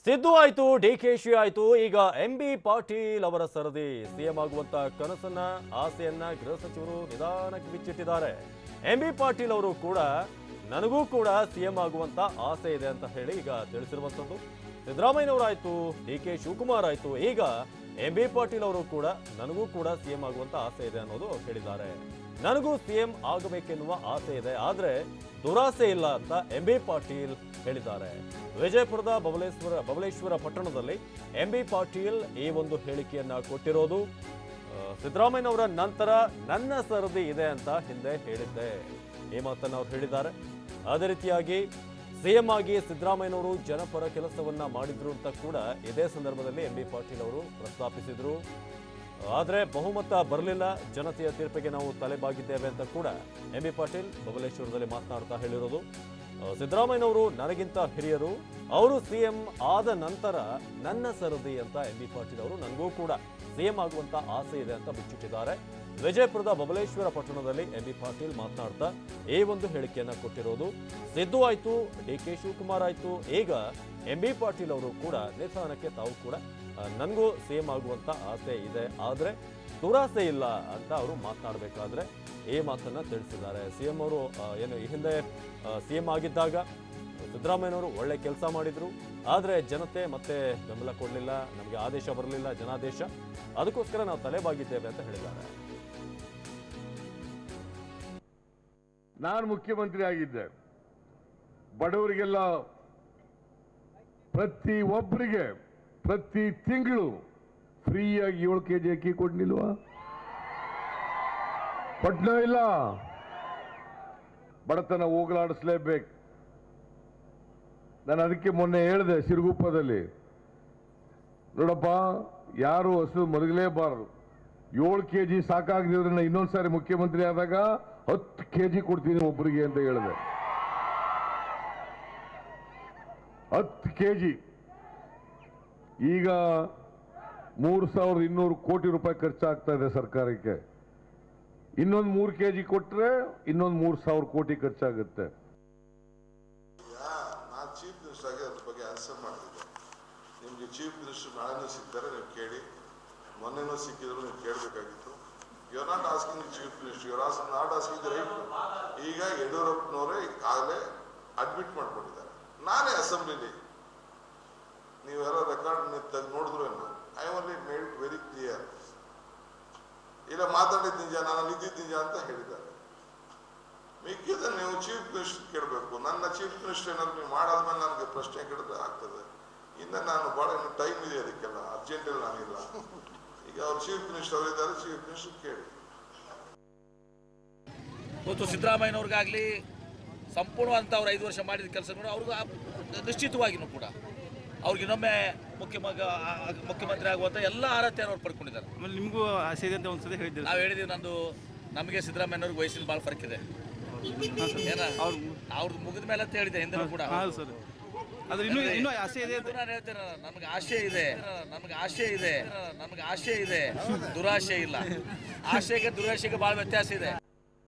ಸಿದ್ದು ಆಯ್ತು, ಡಿಕೆಶಿ ಆಯ್ತು, ಈಗ ಎಂಬಿ ಪಾಟೀಲ್ ಅವರ ಸರದಿ. ಸಿಎಂ ಆಗುವಂತ ಕನಸನ್ನ, ಆಸೆಯನ್ನ ಗೃಹ ಸಚಿವರು ನಿಧಾನಕ್ಕೆ ಬಿಚ್ಚಿಟ್ಟಿದ್ದಾರೆ. ಎಂಬಿ ಪಾಟೀಲ್ ಅವರು ಕೂಡ ನನಗೂ ಕೂಡ ಸಿಎಂ ಆಗುವಂತ ಆಸೆ ಇದೆ ಅಂತ ಹೇಳಿ ಈಗ ತಿಳಿಸಿರುವಂತದ್ದು. ಸಿದ್ದರಾಮಯ್ಯನವರಾಯ್ತು, ಡಿಕೆ ಶಿವಕುಮಾರ್ ಆಯ್ತು, ಈಗ ಎಂಬಿ ಪಾಟೀಲ್ ಅವರು ಕೂಡ ನನಗೂ ಕೂಡ ಸಿಎಂ ಆಗುವಂತ ಆಸೆ ಇದೆ ಅನ್ನೋದು ಹೇಳಿದ್ದಾರೆ. ನನಗೂ ಸಿಎಂ ಆಗಬೇಕೆನ್ನುವ ಆಸೆ ಇದೆ, ಆದ್ರೆ ದುರಾಸೆ ಇಲ್ಲ ಅಂತ ಎಂಬಿ ಪಾಟೀಲ್ ಹೇಳಿದ್ದಾರೆ. ವಿಜಯಪುರದ ಬಬಲೇಶ್ವರ ಪಟ್ಟಣದಲ್ಲಿ ಎಂಬಿ ಪಾಟೀಲ್ ಈ ಒಂದು ಹೇಳಿಕೆಯನ್ನ ಕೊಟ್ಟಿರೋದು. ಸಿದ್ದರಾಮಯ್ಯನವರ ನಂತರ ನನ್ನ ಸರದಿ ಇದೆ ಅಂತ ಹಿಂದೆ ಹೇಳಿದ್ದೆ, ಈ ಮಾತನ್ನ ಅವ್ರು ಹೇಳಿದ್ದಾರೆ. ಅದೇ ರೀತಿಯಾಗಿ ಸಿಎಂ ಆಗಿ ಸಿದ್ದರಾಮಯ್ಯನವರು ಜನಪರ ಕೆಲಸವನ್ನ ಮಾಡಿದ್ರು ಅಂತ ಕೂಡ ಇದೇ ಸಂದರ್ಭದಲ್ಲಿ ಎಂಬಿ ಪಾಟೀಲ್ ಅವರು ಪ್ರಸ್ತಾಪಿಸಿದ್ರು. ಆದರೆ ಬಹುಮತ ಬರಲಿಲ್ಲ, ಜನತೆಯ ತೀರ್ಪಿಗೆ ನಾವು ತಲೆಬಾಗಿದ್ದೇವೆ ಅಂತ ಕೂಡ ಎಂಬಿ ಪಾಟೀಲ್ ಬಬಲೇಶ್ವರದಲ್ಲಿ ಮಾತನಾಡ್ತಾ ಹೇಳಿರೋದು. ಸಿದ್ದರಾಮಯ್ಯನವರು ನನಗಿಂತ ಹಿರಿಯರು, ಅವರು ಸಿಎಂ ಆದ ನಂತರ ನನ್ನ ಸರದಿ ಅಂತ ಎಂಬಿ ಪಾಟೀಲ್ ಅವರು ನನಗೂ ಕೂಡ ಸಿಎಂ ಆಗುವಂತ ಆಸೆ ಇದೆ ಅಂತ ಬಿಚ್ಚಿಟ್ಟಿದ್ದಾರೆ. ವಿಜಯಪುರದ ಬಬಲೇಶ್ವರ ಪಟ್ಟಣದಲ್ಲಿ ಎಂಬಿ ಪಾಟೀಲ್ ಮಾತನಾಡ್ತಾ ಈ ಒಂದು ಹೇಳಿಕೆಯನ್ನ ಕೊಟ್ಟಿರೋದು. ಸಿದ್ದು ಆಯ್ತು, ಡಿಕೆ ಶಿವಕುಮಾರ್ ಆಯ್ತು, ಈಗ ಎಂಬಿ ಪಾಟೀಲ್ ಅವರು ಕೂಡ ನಿಧಾನಕ್ಕೆ ತಾವು ಕೂಡ ನನಗೂ ಸಿಎಂ ಆಗುವಂತ ಆಸೆ ಇದೆ, ಆದ್ರೆ ದುರಾಸೆ ಇಲ್ಲ ಅಂತ ಅವರು ಮಾತನಾಡಬೇಕಾದ್ರೆ ಈ ಮಾತನ್ನ ತಿಳಿಸಿದ್ದಾರೆ. ಸಿಎಂ ಅವರು ಏನು ಈ ಹಿಂದೆ ಸಿಎಂ ಆಗಿದ್ದಾಗ ಸಿದ್ದರಾಮಯ್ಯನವರು ಒಳ್ಳೆ ಕೆಲಸ ಮಾಡಿದ್ರು, ಆದ್ರೆ ಜನತೆ ಮತ್ತೆ ಬೆಂಬಲ ಕೊಡಲಿಲ್ಲ, ನಮಗೆ ಆದೇಶ ಬರಲಿಲ್ಲ, ಜನಾದೇಶ, ಅದಕ್ಕೋಸ್ಕರ ನಾವು ತಲೆಬಾಗಿದ್ದೇವೆ ಅಂತ ಹೇಳಿದ್ದಾರೆ. ನಾನು ಮುಖ್ಯಮಂತ್ರಿ ಆಗಿದ್ದೆ, ಬಡವರಿಗೆಲ್ಲ ಪ್ರತಿ ಒಬ್ಬರಿಗೆ ಪ್ರತಿ ತಿಂಗಳು ಫ್ರೀಯಾಗಿ 7 ಕೆಜಿ ಅಕ್ಕಿ ಕೊಡ್ಲಿಲ್ವಾ? ಪಟ್ನ ಇಲ್ಲ. ಬಡತನ ಹೋಗಲಾಡಿಸ್ಲೇಬೇಕು. ನಾನು ಅದಕ್ಕೆ ಮೊನ್ನೆ ಹೇಳಿದೆ ಸಿರುಗುಪ್ಪದಲ್ಲಿ, ನೋಡಪ್ಪ, ಯಾರು ಹಸು ಮಲಗಲೇಬಾರದು. 7 ಕೆಜಿ ಸಾಕಾಗದಿದ್ರೆ ಇನ್ನೊಂದ್ಸಾರಿ ಮುಖ್ಯಮಂತ್ರಿ ಆದಾಗ 10 ಕೆಜಿ ಕೊಡ್ತೀನಿ ಒಬ್ಬರಿಗೆ ಅಂತ ಹೇಳಿದೆ. 10 ಕೆಜಿ. ಈಗ 3200 ಕೋಟಿ ರೂಪಾಯಿ ಖರ್ಚಾಗ್ತಾ ಇದೆ ಸರ್ಕಾರಕ್ಕೆ. ಇನ್ನೊಂದು 3 ಕೆಜಿ ಕೊಟ್ರೆ ಇನ್ನೊಂದು 3000 ಕೋಟಿ ಖರ್ಚಾಗುತ್ತೆ. ನಾನು ಚೀಫ್ ಮಿನಿಸ್ಟರ್ ಆಗಿ ಅದ್ರ ಬಗ್ಗೆ ಆನ್ಸರ್ ಮಾಡ್ತಿದ್ದೆ. ನಿಮ್ಗೆ ಚೀಫ್ ಮಿನಿಸ್ಟರ್ ನಾಳೆನೂ ಸಿಗ್ತಾರೆ, ನೀವು ಕೇಳಿ. ಮೊನ್ನೆನೂ ಸಿಕ್ಕಿದ್ರು, ನೀವು ಕೇಳಬೇಕಾಗಿತ್ತು. You are not asking the chief minister, you are not asking the right. ಈಗ ಯಡಿಯೂರಪ್ಪನವರೇ ಈಗಾಗಲೇ ಅಡ್ಮಿಟ್ ಮಾಡ್ಕೊಂಡಿದ್ದಾರೆ. ನಾನೇ ಅಸೆಂಬ್ಲಿಲಿ, ನೀವೆಲ್ಲ ರೆಕಾರ್ಡ್ ತೆಗೆದು ನೋಡಿದ್ರು, I only made it very clear. ಇಲ್ಲ ಮಾತಾಡಿದ ನಿಜ, ನಾನು ಇದ್ದಿದ್ದ ನಿಜ ಅಂತ ಹೇಳಿದ್ದಾರೆ. ಮಿಕ್ಕಿದ ನೀವು ಚೀಫ್ ಮಿನಿಸ್ಟರ್ ಕೇಳಬೇಕು. ನನ್ನ ಚೀಫ್ ಮಿನಿಸ್ಟರ್ ಏನಾದ್ರು ನೀವು ಮಾಡಾದ್ಮೇಲೆ ನನಗೆ ಪ್ರಶ್ನೆ ಕೇಳಿದ್ರೆ ಆಗ್ತದೆ. ಇನ್ನು ನಾನು ಭಾಳ ಇನ್ನು ಟೈಮ್ ಇದೆ, ಅದಕ್ಕೆಲ್ಲ ಅರ್ಜೆಂಟಲ್ಲಿ ನಾನಿಲ್ಲ. ಈಗ ಅವ್ರು ಚೀಫ್ ಮಿನಿಸ್ಟರ್ ಅವರಿದ್ದಾರೆ, ಚೀಫ್ ಮಿನಿಸ್ಟರ್ ಕೇಳಿ. ಇವತ್ತು ಸಿದ್ದರಾಮಯ್ಯನವ್ರಿಗಾಗಲಿ ಸಂಪೂರ್ಣವಂತ ಅವ್ರು 5 ವರ್ಷ ಮಾಡಿದ ಕೆಲಸಗಳು ಅವ್ರಿಗೂ ನಿಶ್ಚಿತವಾಗಿಯೂ ಕೂಡ ಅವ್ರಿಗೆ ಇನ್ನೊಮ್ಮೆ ಮುಖ್ಯಮಂತ್ರಿ ಆಗುವಂಥ ಎಲ್ಲ ಅರ್ಹತೆಯನ್ನು ಅವ್ರು ಪಡ್ಕೊಂಡಿದ್ದಾರೆ. ಆಮೇಲೆ ನಿಮಗೂ ಆಸೆ ಇದೆ ಅಂತ ಒಂದ್ಸತಿ ಹೇಳಿದ್ದೀವಿ. ನಾವು ಹೇಳಿದ್ದೀವಿ, ನಮಗೆ ಸಿದ್ದರಾಮಯ್ಯನವ್ರಿಗೆ ವಯಸ್ಸಿನ ಭಾಳ ಫರ್ಕ್ ಇದೆ. ಏನ ಅವ್ರದ್ದು ಮುಗಿದ ಮೇಲೆ ಅಂತ ಹೇಳಿದೆ ಹಿಂದೆ ಕೂಡ. ಹೌದು ಸರ್, ಆದ್ರೆ ಇನ್ನೂ ಆಸೆ ಇದೆ ಅಂತ ನಾನು ಹೇಳ್ತೇನೆ. ನಮ್ಗೆ ಆಸೆ ಇದೆ, ದುರಾಶೆ ಇಲ್ಲ. ಆಶೆಗೆ ದುರಾಶೆಗೆ ಭಾಳ ವ್ಯತ್ಯಾಸ ಇದೆ.